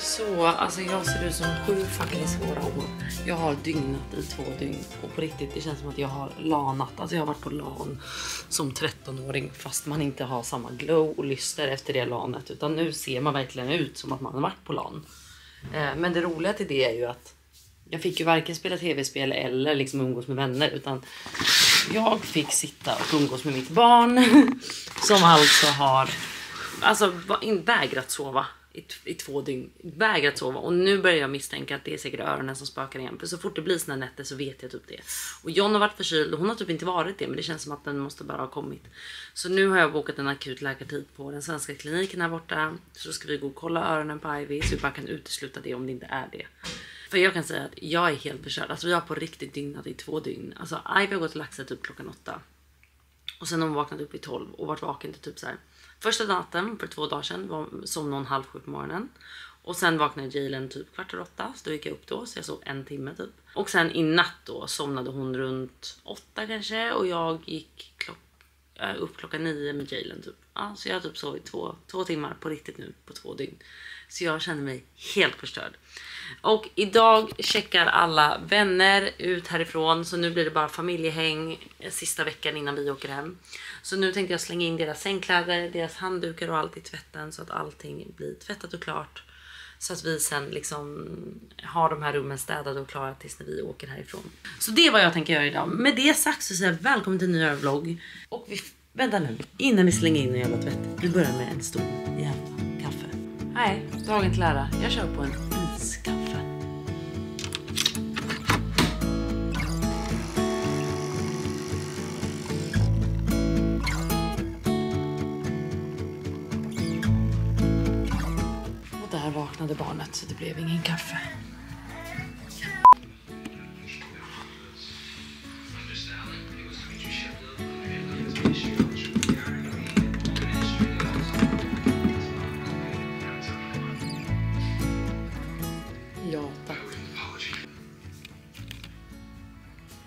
Så, alltså jag ser ut som 7 fucking svåra år. Jag har dygnat i 2 dygn. Och på riktigt, det känns som att jag har lanat. Alltså jag har varit på lan som 13-åring. Fast man inte har samma glow och lyster efter det lanet. Utan nu ser man verkligen ut som att man har varit på lan. Men det roliga till det är ju att jag fick ju varken spela tv-spel eller liksom umgås med vänner. Utan jag fick sitta och umgås med mitt barn. Som alltså har vägrat sova. I 2 dygn, vägrat sova. Och nu börjar jag misstänka att det är säkert öronen som spökar igen. För så fort det blir såna nätter så vet jag typ det. Och John har varit förkyld och hon har typ inte varit det. Men det känns som att den måste bara ha kommit. Så nu har jag bokat en akut läkartid på den svenska kliniken här borta. Så ska vi gå och kolla öronen på Ivy. Så vi bara kan utesluta det om det inte är det. För jag kan säga att jag är helt förkörd. Alltså vi har på riktigt dygnat i 2 dygn. Alltså Ivy har gått och lagt sig typ klockan 8. Och sen har hon vaknat upp i 12 och varit vaken till typ så här. Första natten för 2 dagar sedan somnade hon 6:30 på morgonen. Och sen vaknade Jalen typ 7:15. Så då gick jag upp då. Så jag sov 1 timme typ. Och sen i natt då somnade hon runt 8 kanske. Och jag gick upp klockan 9 med Jalen typ. Ja, så jag har typ sovit 2 timmar på riktigt nu på 2 dygn. Så jag känner mig helt förstörd. Och idag checkar alla vänner ut härifrån. Så nu blir det bara familjehäng sista veckan innan vi åker hem. Så nu tänkte jag slänga in deras sängkläder, deras handdukar och allt i tvätten. Så att allting blir tvättat och klart. Så att vi sen liksom har de här rummen städade och klara tills när vi åker härifrån. Så det är vad jag tänker göra idag. Med det sagt så säger jag välkommen till en ny vlogg. Och vänta nu, innan vi slänger in en jävla tvätt. Vi börjar med en stor jävla kaffe. Nej, dagen till ära. Jag kör på en iskaffe. Och där vaknade barnet så det blev ingen kaffe.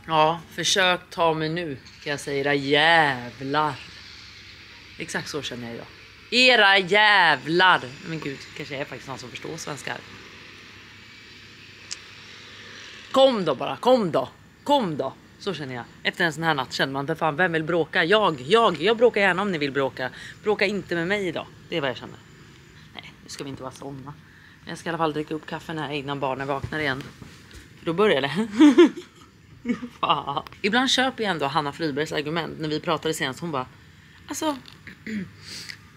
Ja, försök ta mig nu, kan jag säga. Era jävlar. Exakt så känner jag idag. Era jävlar. Men gud, kanske är faktiskt någon som förstår svenskar. Kom då bara, kom då. Kom då. Så känner jag. Efter en sån här natt känner man, för fan, vem vill bråka? Jag bråkar gärna om ni vill bråka. Bråka inte med mig idag. Det är vad jag känner. Nej, nu ska vi inte vara såna. Jag ska i alla fall dricka upp kaffen här innan barnen vaknar igen. För då börjar det. Ibland köper jag ändå Hanna Fribergs argument. När vi pratade senast, hon bara, alltså,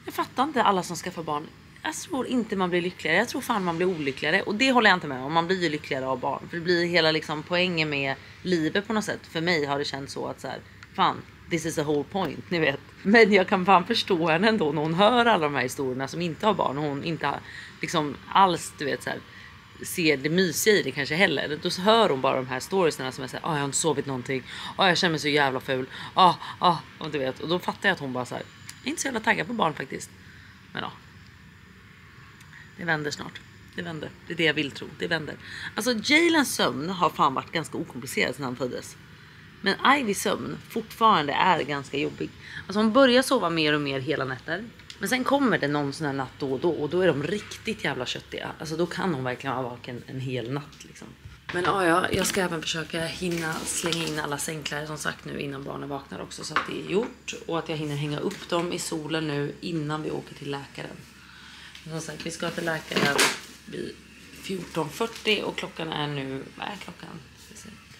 jag fattar inte alla som skaffar barn. Jag tror inte man blir lyckligare. Jag tror fan man blir olyckligare. Och det håller jag inte med om. Man blir ju lyckligare av barn. För det blir hela liksom poängen med livet på något sätt. För mig har det känts så att så här, fan, this is the whole point, ni vet. Men jag kan fan förstå henne ändå när hon hör alla de här historierna som inte har barn. Och hon inte liksom alls, du vet så här, ser det mysiga i det kanske heller. Då hör hon bara de här storiesna som är såhär, jag har inte sovit någonting, jag känner mig så jävla ful, och du vet, och då fattar jag att hon bara såhär, jag är inte så jävla taggad på barn faktiskt. Men ja, det vänder snart. Det vänder, det är det jag vill tro, det vänder. Alltså Jalens sömn har fan varit ganska okomplicerad sedan han föddes. Men Ivys sömn fortfarande är ganska jobbig. Alltså hon börjar sova mer och mer hela nätter. Men sen kommer det någon sån här natt då och då. Och då är de riktigt jävla köttiga. Alltså då kan hon verkligen vara vaken en hel natt liksom. Men jag ska även försöka hinna slänga in alla sängkläder som sagt nu innan barnen vaknar också. Så att det är gjort. Och att jag hinner hänga upp dem i solen nu innan vi åker till läkaren. Som sagt, vi ska till läkaren vid 14:40 och klockan är nu, vad är klockan?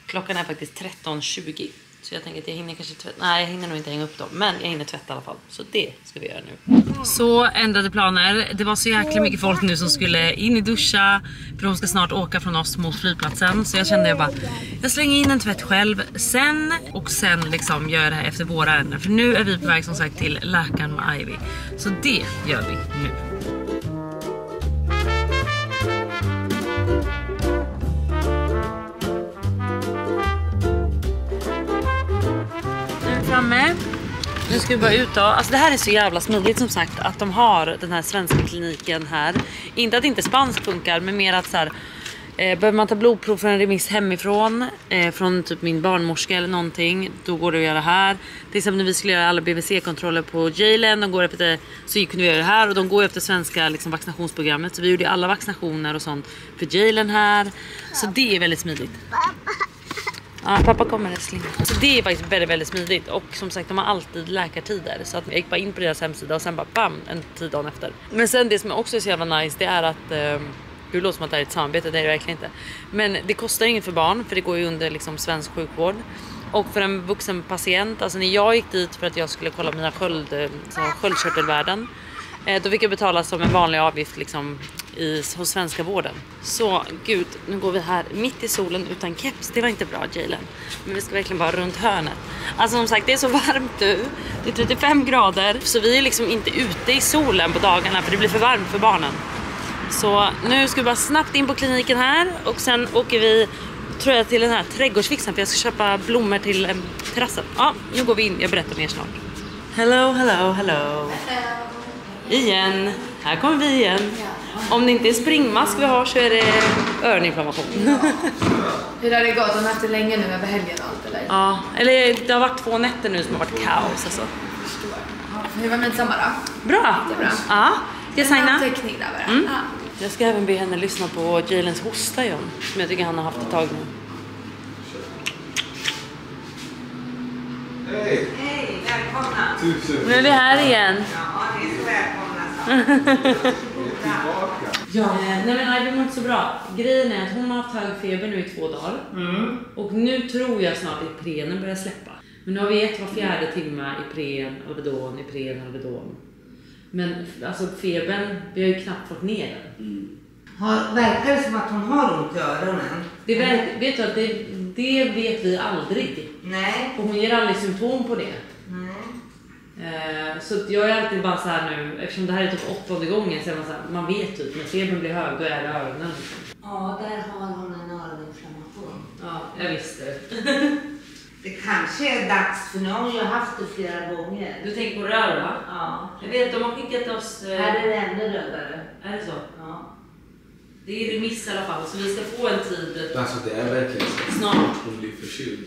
Klockan är faktiskt 13:20. Så jag tänker att jag hinner kanske tvätta. Nej, jag hinner nog inte hänga upp dem. Men jag hinner tvätta i alla fall. Så det ska vi göra nu. Så ändrade planer. Det var så jäkla mycket folk nu som skulle in i duscha. För de ska snart åka från oss mot flygplatsen. Så jag kände jag slänger in en tvätt själv. Sen liksom gör jag det här efter våra ärenden. För nu är vi på väg som sagt till läkaren med Ivy. Så det gör vi nu. Nu ska vi bara ut då. Alltså det här är så jävla smidigt som sagt att de har den här svenska kliniken här. Inte att inte spansk funkar, men mer att så här, Behöver man ta blodprov för en remiss hemifrån, från typ min barnmorska eller någonting, då går det att göra här. Till exempel när vi skulle göra alla BVC-kontroller på Jalen, de går efter, så kunde vi göra det här, och de går efter svenska liksom, vaccinationsprogrammet. Så vi gjorde alla vaccinationer och sånt för Jalen här. Så det är väldigt smidigt. Ja, pappa kommer älskling. Så det är faktiskt väldigt, väldigt smidigt. Och som sagt, de har alltid läkartider. Så att jag gick bara in på deras hemsida och sen bara bam, en tid dagen efter. Men sen det som också är så jävla nice, det är att det låter som att det är ett samarbete, det är det verkligen inte. Men det kostar inget för barn, för det går ju under liksom svensk sjukvård. Och för en vuxen patient, alltså när jag gick dit för att jag skulle kolla mina sköldkörtelvärden, då fick jag betala som en vanlig avgift liksom hos svenska vården. Så gud, nu går vi här mitt i solen utan keps. Det var inte bra, Jalen. Men vi ska verkligen bara runt hörnet. Alltså som sagt, det är så varmt nu. Det är 35 grader. Så vi är liksom inte ute i solen på dagarna, för det blir för varmt för barnen. Så nu ska vi bara snabbt in på kliniken här. Och sen åker vi, tror jag, till den här trädgårdsfixen, för jag ska köpa blommor till terrassen. Ja, nu går vi in. Jag berättar mer snart. Hello, hello, hello. Igen. Här kommer vi igen. Om det inte är springmask vi har, så är det öroninflammation. Ja. Hur har det gått? De har haft det länge nu över helgen och allt, eller? Ja, eller det har varit 2 nätter nu som har varit kaos alltså. Hur var midsommar då? Bra. Det är bra. Ja, ska jag signa? Teckning där bara. Ja. Jag ska även be henne lyssna på Jalens hosta igen, som jag tycker han har haft ett tag nu. Hej! Hej, välkomna! Tusen. Nu är vi här igen. Ja, ni är så välkomna. Ja, nej men det mår inte så bra. Grejen är att hon har haft hög feber nu i 2 dagar. Och nu tror jag snart att Ipren börjar släppa. Men nu har vi 1 var 4:e timme Ipren, Alvedon. Men alltså febern, vi har ju knappt fått ner den. Verkar det som att hon har ont i öronen? Vet du att det vet vi aldrig. Nej. Och hon ger aldrig symptom på det. Nej. Så jag är alltid bara så här nu, eftersom det här är typ 8:e gången, så är man så här, man vet typ, när febern blir hög, då är det öronen. Ja, där har hon en öroninflammation. Ja, jag visste. Det kanske är dags, för nu har hon ju haft det flera gånger. Du tänker på rör, va? Ja. Jag vet, de har skickat oss... Här är det ännu rödare. Är det så? Ja. Det är remiss i alla fall, så vi ska få en tid Alltså det är verkligen så. snart. Hon blir förkyld.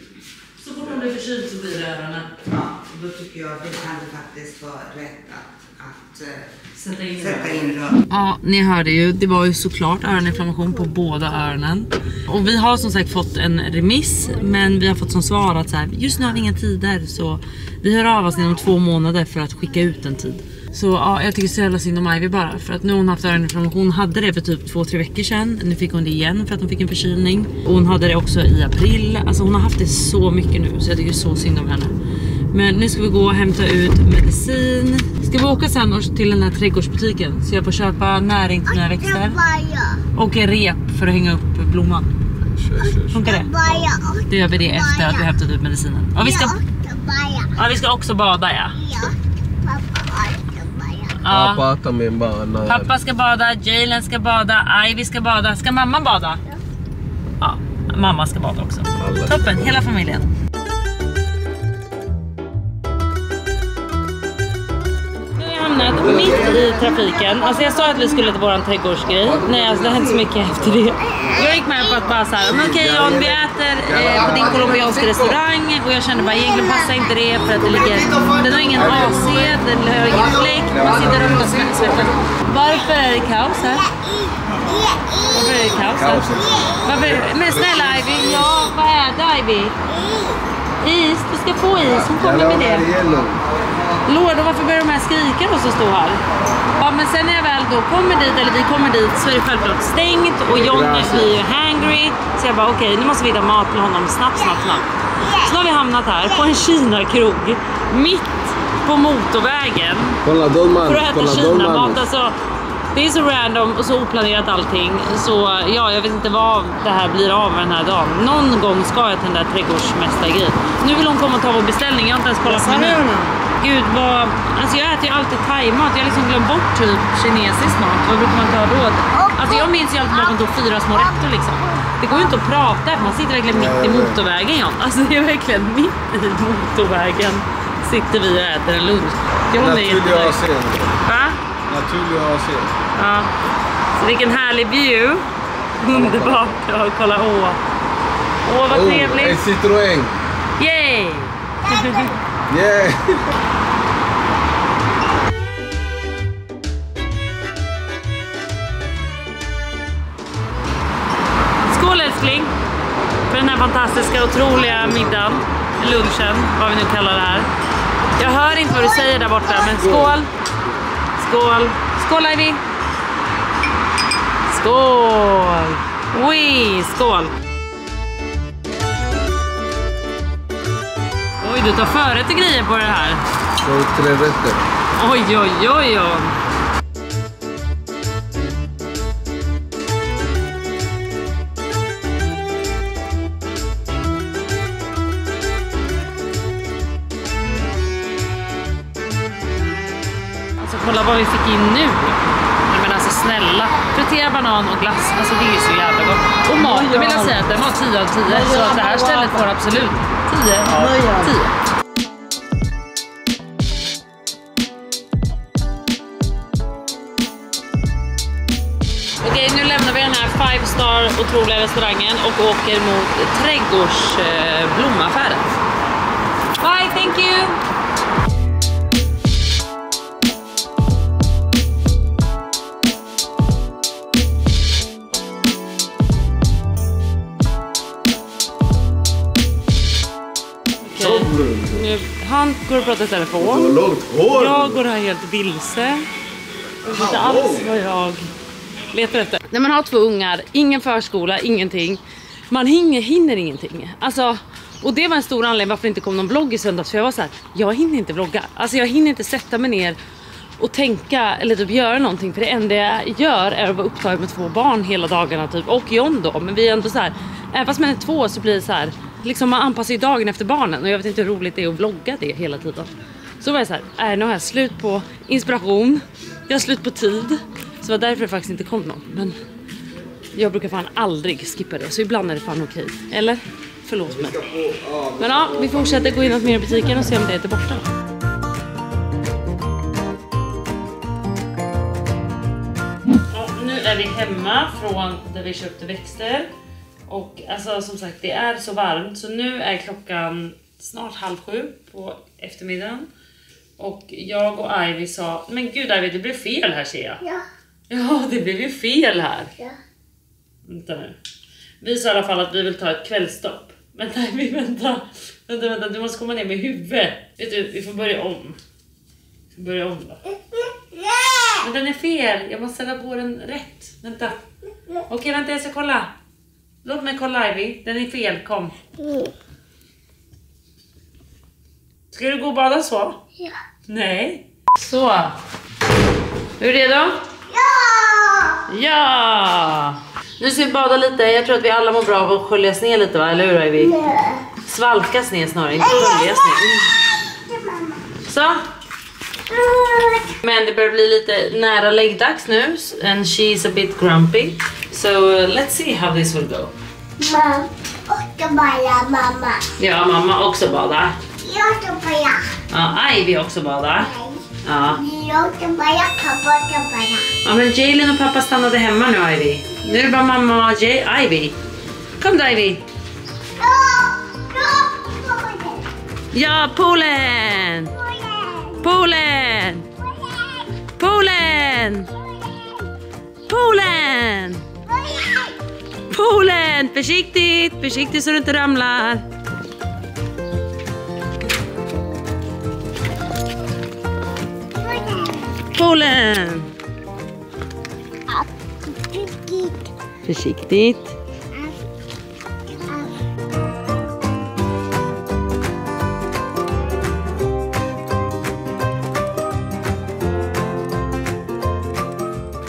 Så fort hon blir förkyld så blir det öronen. Ja, då tycker jag att det kan faktiskt vara rätt att Sätta in rör. Ja, ni hörde ju, det var ju såklart öroninflammation på båda öronen. Och vi har som sagt fått en remiss, men vi har fått som svar att så här, just nu har vi inga tider, så vi hör av oss inom 2 månader för att skicka ut en tid. Så ja, jag tycker så jävla synd om Ivy bara, för att nu har hon haft öroninflammation. Hon hade det för typ 2-3 veckor sedan. Nu fick hon det igen för att hon fick en förkylning. Och hon hade det också i april. Alltså hon har haft det så mycket nu, så jag tycker så synd om henne. Men nu ska vi gå och hämta ut medicin. Ska vi åka sen till den här trädgårdsbutiken, så jag får köpa näring till mina växter. Och en rep för att hänga upp blomman. Funkar det? Det gör vi det efter att vi har hämtat ut medicinen. Och vi ska också bada, ja. Ja. Pappa med barnen. Pappa ska bada, Jalen ska bada, Ivy ska bada. Ska mamma bada? Ja, mamma ska bada också. Toppen, hela familjen. Nu har jag hamnat mitt i trafiken. Alltså jag sa att vi skulle till våran trädgårdsgrej. Nej, alltså det har hänt så mycket efter det. Jag gick med på att bara såhär, men okej John, vi äter på din colombianska restaurang. Och jag kände bara, egentligen passar inte det för att det ligger, den har ingen AC, den har ingen fläkt, man sitter runt och svettas. Varför är det kaos här? Varför är det kaos här? Varför? Men snälla Ivy, ja, vad är det Ivy? Is, du ska få is, hon kommer med det. Lord, och varför börjar de här skrika då som står här? Ja, men sen när jag väl då kommer dit, eller vi kommer dit, så är det självklart stängt. Och John blir ju hangry. Så jag bara, okej, nu måste vi hitta mat till honom snabbt. Så nu har vi hamnat här på en Kina-krog. Mitt på motorvägen. För att äta Kina-mat, alltså. Det är så random och så oplanerat allting. Så ja, jag vet inte vad det här blir av den här dagen. Någon gång ska jag till den där trädgårdsmästargrejen. Nu vill hon komma och ta vår beställning. Jag har inte ens kollat på menyn. Gud, vad... Alltså jag äter ju alltid thaimat. Jag har liksom glömt bort typ kinesisk mat. Vad brukar man ta råd? Alltså jag minns ju alltid att man tog 4 små rätter liksom. Det går ju inte att prata. Man sitter verkligen mitt i motorvägen, John. Alltså det är verkligen mitt i motorvägen. Sitter vi och äter en lunch. Naturlig AC. Va? Naturlig AC. Ja. Så vilken härlig view. Underbart att kolla åh. Åh, vad trevligt. En Citroën. Yay! Yeah. Skål älskling! För den här fantastiska, otroliga middagen. Lunchen, vad vi nu kallar det här. Jag hör inte vad du säger där borta, men skål! Skål! Skål Ivy! Skål! Oj, skål! Oj, du tar förrätt till grejer på det här. Så 3 rätter. Oj, oj, oj, oj. Alltså kolla vad vi fick in nu. Men alltså snälla, friterad banan och glass, alltså det är ju så jävla gott. Och maten vill jag säga att den var 10 av 10. Så att det här stället får absolut 10 av 10. Okej, nu lämnar vi den här 5-star otroliga restaurangen och åker mot trädgårdsblomaffären. Bye, thank you! Nu, han går och pratar i telefon. Jag går här helt vilse. Jag vet inte alls vad jag letar efter. När man har 2 ungar, ingen förskola, ingenting. Man hinner ingenting. Alltså, och det var en stor anledning varför det inte kom någon vlogg i söndags. För jag var så här, jag hinner inte vlogga. Alltså jag hinner inte sätta mig ner och tänka eller typ göra någonting. För det enda jag gör är att vara upptagen med 2 barn hela dagarna typ. Och John då. Men vi är ändå så här, även fast man är 2 så blir det så här. Liksom man anpassar ju dagen efter barnen. Och jag vet inte hur roligt det är att vlogga det hela tiden. Så var jag så här, nu har jag slut på inspiration. Jag har slut på tid. Så det var därför det faktiskt inte kom någon. Men jag brukar fan aldrig skippa det. Så ibland är det fan okej. Eller? Förlåt mig. Men ja, vi fortsätter gå in något mer i butiken och se om det är där borta. Ja, nu är vi hemma från där vi köpte växter. Och alltså som sagt, det är så varmt. Så nu är klockan snart 6:30 på eftermiddagen. Och jag och Ivy sa, men gud Ivy, det blev fel här ser jag. Ja. Ja, det blev ju fel här. Ja. Vänta nu. Vi sa i alla fall att vi vill ta ett kvällstopp. Vänta, vänta, du måste komma ner med huvudet. Vet du, vi får börja om. Vi får börja om då. Men den är fel, jag måste ställa på den rätt. Vänta. Okej, vänta, jag ska kolla. Låt mig kolla Ivy, den är fel, kom. Ska du gå och bada så? Ja. Nej. Så. Är du redo? Ja! Ja! Nu ska vi bada lite. Jag tror att vi alla mår bra av att sköljas ner lite, va? Eller hur Ivy? Nej. Svalkas ner snarare, inte sköljas ner. Så. Men det börjar bli lite nära läggdags nu. And she's a bit grumpy. So let's see how this will go. Mamma, och bara mamma. Ja, mamma också badar. Jag ska bara. Ja, Ivy också badar. Ja. Jag ska bara, pappa ska bara. Ja, men Jalen och pappa stannade hemma nu, Ivy. Nu är det bara mamma och Ivy. Kom då, Ivy. Ja, poolen! Poolen! Poolen! Poolen! Poolen! Försiktigt! Försiktigt så du inte ramlar. Poolen! Försiktigt.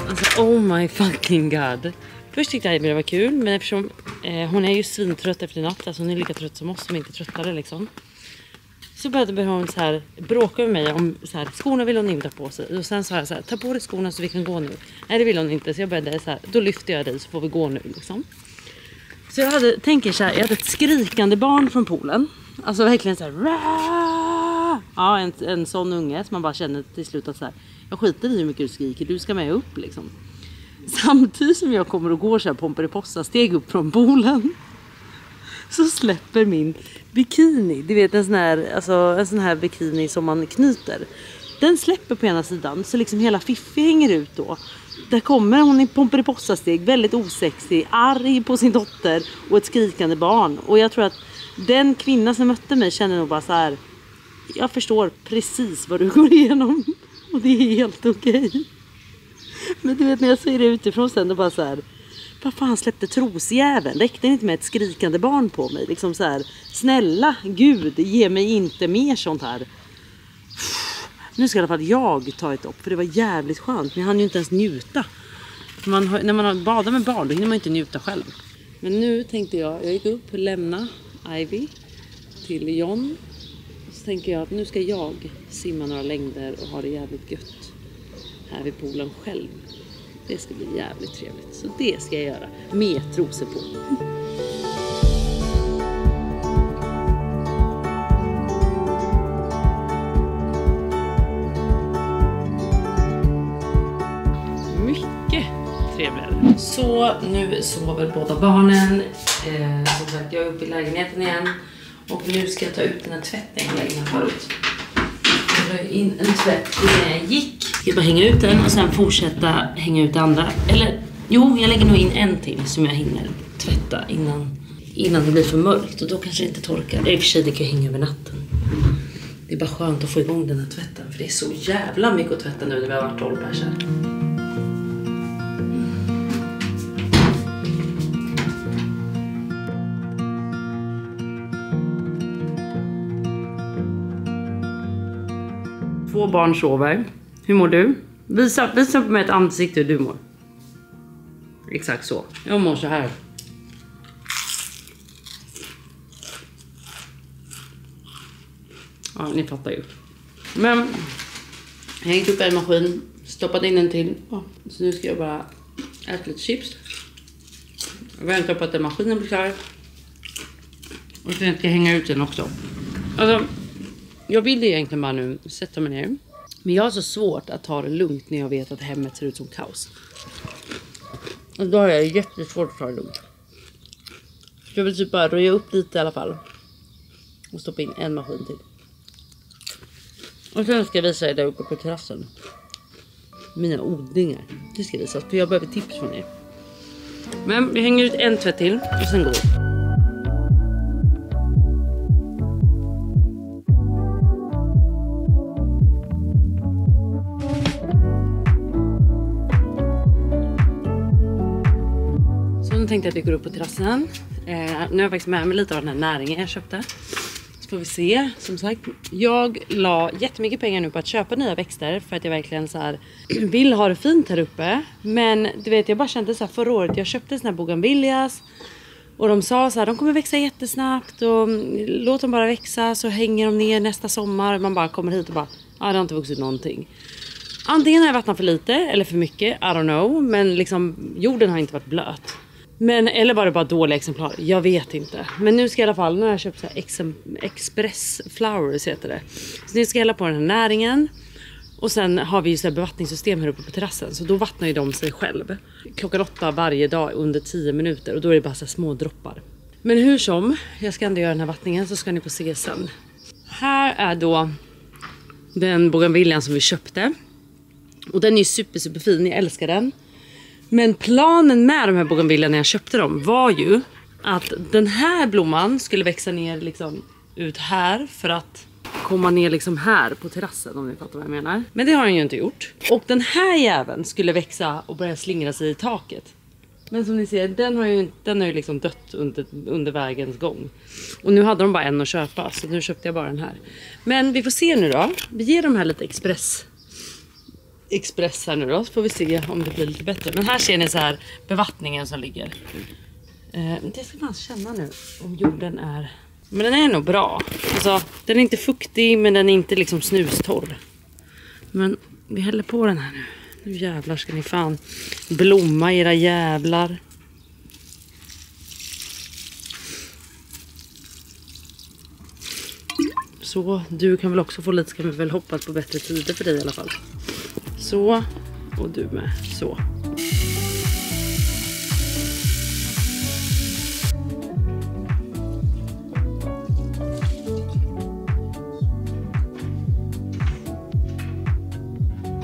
Alltså, oh my fucking god. Först tyckte jag att det var kul, men eftersom hon är ju svintrött efter natt, alltså hon är lika trött som oss som inte tröttare liksom. Så började hon så här bråka med mig om så här, skorna vill hon inte ha på sig. Och sen sa jag så här, ta på dig skorna så vi kan gå nu. Nej, det vill hon inte, så jag började så här, då lyfter jag dig så får vi gå nu liksom. Så jag tänker så här, jag hade ett skrikande barn från poolen. Alltså verkligen så här, Raa! Ja, en sån unge som man bara känner till slut att så här, jag skiter i hur mycket du skriker, du ska med upp liksom. Samtidigt som jag kommer och går så här Pomperipossa-steg upp från poolen, så släpper min bikini. Du vet en sån här bikini som man knyter. Den släpper på ena sidan så liksom hela Fiffi hänger ut då. Där kommer hon i Pomperipossa-steg, väldigt osexig, arg på sin dotter och ett skrikande barn. Och jag tror att den kvinna som mötte mig känner nog bara så här: jag förstår precis vad du går igenom och det är helt okej. Men du vet när jag ser det utifrån sen och bara så här: vad fan släppte trosjäveln? Räckte inte med ett skrikande barn på mig? Liksom så här: snälla Gud, ge mig inte mer sånt här. Nu ska i alla fall jag ta ett upp, för det var jävligt skönt. Men jag hann ju inte ens njuta. När man badar med barn, då hinner man inte njuta själv. Men nu tänkte jag gick upp och lämna Ivy till John. Så tänker jag att nu ska jag simma några längder och ha det jävligt gött här vid poolen själv. Det ska bli jävligt trevligt. Så det ska jag göra med trosor på. Mycket trevligare. Så nu sover båda barnen. Som sagt, jag är uppe i lägenheten igen. Och nu ska jag ta ut den här tvätten jag lägger förut. Jag la in en tvätt innan jag gick. Jag ska bara hänga ut den och sen fortsätta hänga ut det andra. Eller, jo, jag lägger nog in en till som jag hinner tvätta innan det blir för mörkt. Och då kanske det inte torkar. I och för sig, det kan hänga över natten. Det är bara skönt att få igång den här tvätten. För det är så jävla mycket att tvätta nu när vi har varit 12 här sedan. Två barn sover. Hur mår du? Visa på mig ett ansikte hur du mår. Exakt så. Jag mår så här. Ja, ni fattar ju. Men jag hängt upp en maskin. Stoppat in en till. Så nu ska jag bara äta lite chips. Jag väntar på att den maskinen blir klar. Och sen ska jag hänga ut den också. Alltså, jag vill egentligen bara nu sätta mig ner. Men jag har så svårt att ta det lugnt när jag vet att hemmet ser ut som kaos. Och då har jag jättesvårt att ta det lugnt. Jag vill typ bara röja upp lite i alla fall. Och stoppa in en maskin till. Och sen ska jag visa er där uppe på terrassen. Mina odlingar. Det ska visas, för jag behöver tips från er. Men vi hänger ut en tvätt till och sen går vi. Nu tänkte jag att vi går upp på terrassen. Nu har jag faktiskt med mig lite av den här näringen jag köpte. Så får vi se. Som sagt, jag la jättemycket pengar nu på att köpa nya växter. För att jag verkligen så här vill ha det fint här uppe. Men du vet, jag bara kände så här förra året. Jag köpte såna här bougainvilleas. Och de sa så här, de kommer växa jättesnabbt. Och låt dem bara växa, så hänger de ner nästa sommar. Man bara kommer hit och bara, det har inte vuxit någonting. Antingen har jag vattnat för lite eller för mycket, I don't know. Men liksom, jorden har inte varit blöt. Men, eller var det bara dåliga exemplar? Jag vet inte. Men nu ska jag i alla fall, nu har jag köpt så här Express Flowers heter det. Så nu ska jag hälla på den här näringen. Och sen har vi ju så här bevattningssystem här uppe på terrassen. Så då vattnar ju de sig själv. Klockan 8 varje dag under 10 minuter. Och då är det bara så här små droppar. Men hur som, jag ska ändå göra den här vattningen, så ska ni få se sen. Här är då den bougainvillan som vi köpte. Och den är ju super fin, jag älskar den. Men planen med de här bougainvillarna när jag köpte dem var ju att den här blomman skulle växa ner liksom ut här för att komma ner liksom här på terrassen, om ni fattar vad jag menar. Men det har den ju inte gjort. Och den här jäveln skulle växa och börja slingra sig i taket. Men som ni ser, den har ju liksom dött under vägens gång. Och nu hade de bara en att köpa, så nu köpte jag bara den här. Men vi får se nu då. Vi ger de här lite express här nu då, så får vi se om det blir lite bättre. Men här ser ni så här bevattningen som ligger. Det ska man känna nu om jorden är... Men den är nog bra. Alltså, den är inte fuktig, men den är inte liksom snustorr. Men vi häller på den här nu. Nu jävlar ska ni fan blomma, era jävlar. Så, du kan väl också få lite, ska vi väl hoppas på bättre tider för dig i alla fall. Så, och du med. Så.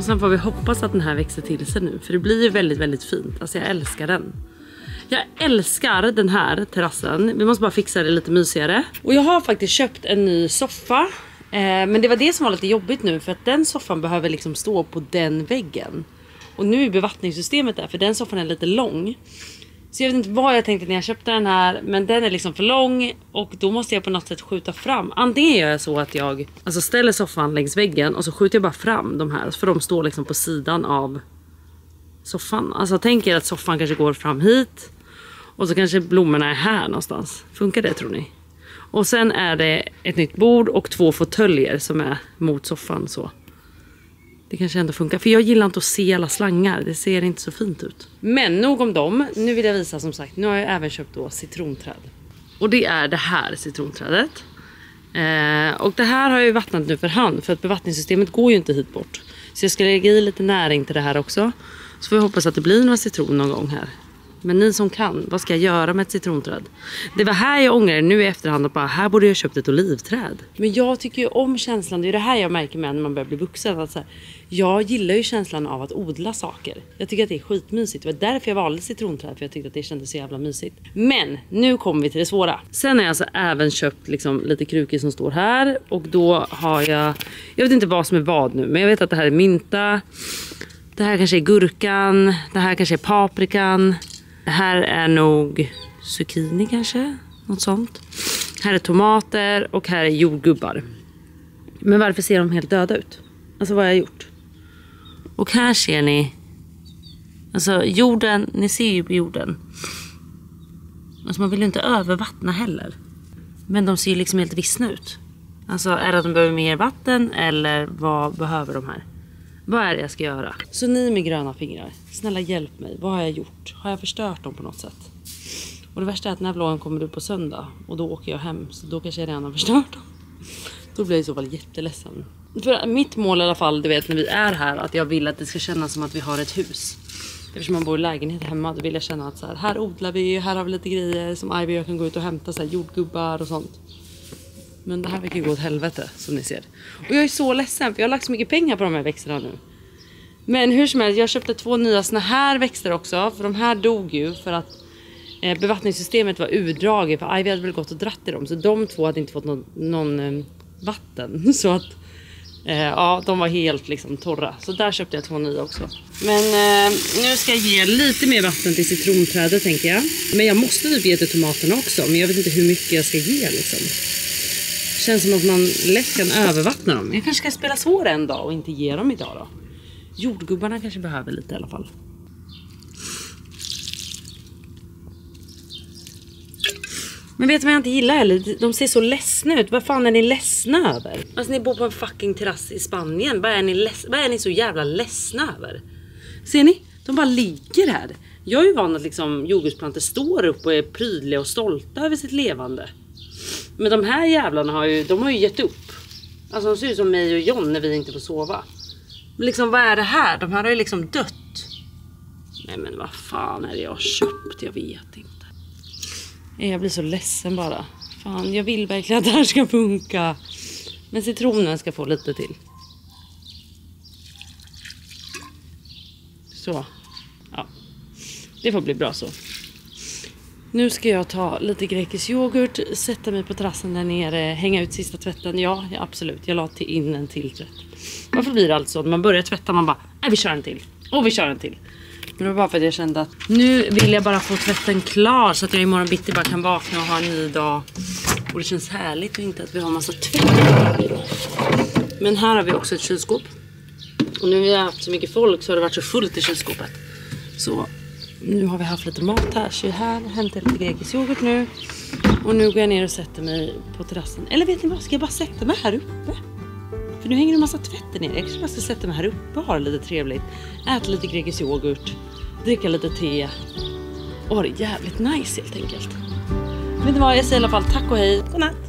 sen får vi hoppas att den här växer till sig nu. För det blir ju väldigt, väldigt fint. Alltså jag älskar den. Jag älskar den här terrassen. Vi måste bara fixa det lite mysigare. Och jag har faktiskt köpt en ny soffa. Men det var det som var lite jobbigt nu. För att den soffan behöver liksom stå på den väggen. Och nu är bevattningssystemet där. För den soffan är lite lång. Så jag vet inte vad jag tänkte när jag köpte den här. Men den är liksom för lång. Och då måste jag på något sätt skjuta fram. Antingen gör jag så att jag ställer soffan längs väggen. Och så skjuter jag bara fram de här. För de står liksom på sidan av soffan. Alltså tänk er att soffan kanske går fram hit. Och så kanske blommorna är här någonstans. Funkar det tror ni? Och sen är det ett nytt bord och 2 fåtöljer som är mot soffan så. Det kanske ändå funkar. För jag gillar inte att se alla slangar. Det ser inte så fint ut. Men nog om dem. Nu vill jag visa som sagt. Nu har jag även köpt då citronträd. Och det är det här citronträdet. Och det här har jag ju vattnat nu för hand. För att bevattningssystemet går ju inte hit bort. Så jag ska lägga i lite näring till det här också. Så får jag hoppas att det blir några citron någon gång här. Men ni som kan, vad ska jag göra med ett citronträd? Det var här jag ångrar nu i efterhand att bara, här borde jag köpt ett olivträd. Men jag tycker ju om känslan, det är det här jag märker med när man börjar bli vuxen. Att så här, jag gillar ju känslan av att odla saker. Jag tycker att det är skitmysigt. Det var därför jag valde citronträd, för jag tyckte att det kändes så jävla mysigt. Men nu kommer vi till det svåra. Sen har jag alltså även köpt liksom lite krukor som står här. Och då har jag vet inte vad som är vad nu, men jag vet att det här är mynta. Det här kanske är gurkan. Det här kanske är paprikan. Det här är nog zucchini kanske. Något sånt. Här är tomater och här är jordgubbar. Men varför ser de helt döda ut? Alltså vad har jag gjort? Och här ser ni. Alltså jorden. Ni ser ju på jorden. Alltså man vill ju inte övervattna heller. Men de ser ju liksom helt vissna ut. Alltså är det att de behöver mer vatten? Eller vad behöver de här? Vad är det jag ska göra? Så ni med gröna fingrar, snälla hjälp mig. Vad har jag gjort? Har jag förstört dem på något sätt? Och det värsta är att den här vloggen kommer ut på söndag. Och då åker jag hem. Så då kanske jag redan har förstört dem. Då blir jag i så fall jätteledsen. För mitt mål i alla fall, du vet när vi är här. Att jag vill att det ska kännas som att vi har ett hus. Eftersom man bor i lägenhet hemma. Då vill jag känna att så här odlar vi. Här har vi lite grejer som Ivy och jag kan gå ut och hämta. Så här, jordgubbar och sånt. Men det här verkar gå åt helvete som ni ser. Och jag är så ledsen för jag har lagt så mycket pengar på de här växterna nu. Men hur som helst, jag köpte 2 nya såna här växter också. För de här dog ju för att bevattningssystemet var urdraget. För Ivy hade väl gått och dratt i dem. Så de 2 hade inte fått någon vatten. Så att ja, de var helt liksom torra. Så där köpte jag 2 nya också. Men nu ska jag ge lite mer vatten till citronträdet tänker jag. Men jag måste typ ge till tomaterna också. Men jag vet inte hur mycket jag ska ge liksom. Känns som att man lätt kan övervattna dem. Jag kanske ska spela svår en dag och inte ge dem idag då. Jordgubbarna kanske behöver lite i alla fall. Men vet du vad jag inte gillar heller? De ser så ledsna ut. Vad fan är ni ledsna över? Alltså ni bor på en fucking terrass i Spanien. Vad är ni så jävla ledsna över? Ser ni? De bara ligger här. Jag är ju van att liksom jordgubbsplantor står upp och är prydliga och stolta över sitt levande. Men de här jävlarna har ju gett upp. Alltså de ser ut som mig och John när vi inte får sova. Men liksom vad är det här? De här har ju liksom dött. Nej men vad fan är det jag har köpt? Jag vet inte. Jag blir så ledsen bara. Fan jag vill verkligen att det här ska funka. Men citronen ska få lite till. Så. Ja. Det får bli bra så. Nu ska jag ta lite grekisk yoghurt, sätta mig på terrassen där nere, hänga ut sista tvätten. Ja, absolut. Jag la in en till tvätt. Varför blir det alltså när man börjar tvätta man bara, nej vi kör en till. Och vi kör en till. Men det var bara för att jag kände att nu vill jag bara få tvätten klar så att jag imorgon bitti bara kan vakna och ha en ny dag. Och det känns härligt och inte att vi har en massa tvätt. Men här har vi också ett kylskåp. Och nu har vi haft så mycket folk så har det varit så fullt i kylskåpet. Så nu har vi haft lite mat här. Så här hämtar jag lite grekisk yoghurt nu. Och nu går jag ner och sätter mig på terrassen. Eller vet ni vad? Ska jag bara sätta mig här uppe? För nu hänger det en massa tvätt där nere. Jag kanske bara ska sätta mig här uppe och ha det lite trevligt. Äta lite grekisk yoghurt. Dricka lite te. Och ha det jävligt nice helt enkelt. Vet ni vad? Jag säger i alla fall tack och hej. Godnatt.